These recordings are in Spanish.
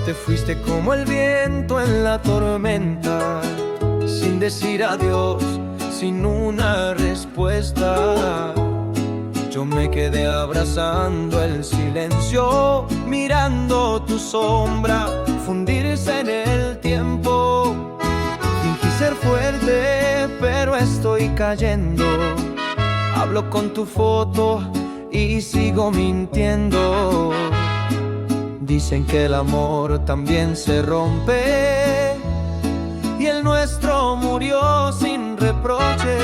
Te fuiste como el viento en la tormenta, sin decir adiós, sin una respuesta. Yo me quedé abrazando el silencio, mirando tu sombra fundirse en el tiempo. Fingí ser fuerte, pero estoy cayendo. Hablo con tu foto y sigo mintiendo. Dicen que el amor también se rompe y el nuestro murió sin reproche.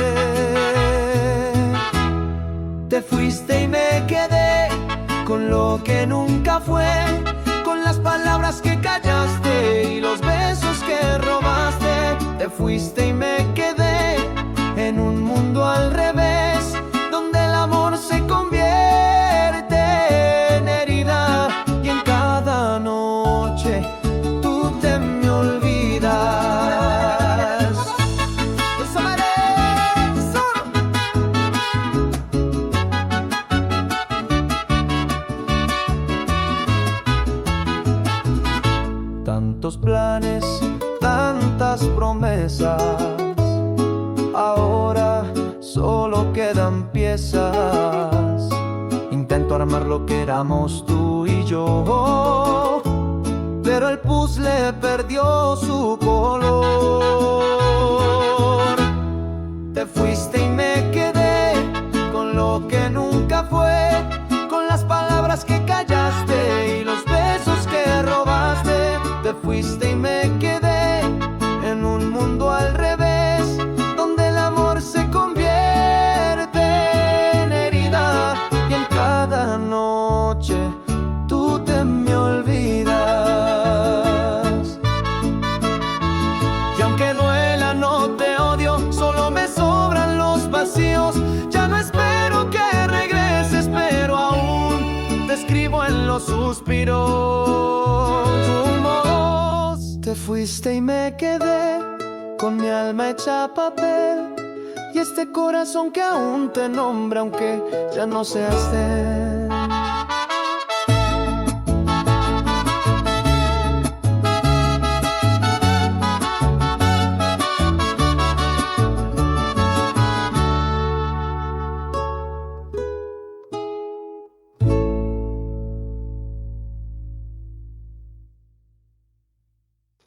Te fuiste y me quedé con lo que nunca fue, con las palabras que callaste y los besos que robaste. Te fuiste y me quedé en un mundo al revés, donde el amor se convierte en herida y en cada noche tú te me olvidas. Los amaré solo. Tantos planes, tantas promesas, ahora solo quedan piezas. Intento armar lo que éramos tú y yo, pero el puzzle perdió su color. Te fuiste y me quedé con lo que nunca fue, con las palabras que callaste y los besos que robaste. Te fuiste y me quedé en un mundo al revés, donde el amor se convierte en herida y en cada noche tú te me olvidas. Y aunque duela no te odio, solo me sobran los vacíos. Ya no espero que regreses, pero aún te escribo en los suspiros. Te fuiste y me quedé con mi alma hecha papel y este corazón que aún te nombra, aunque ya no seas de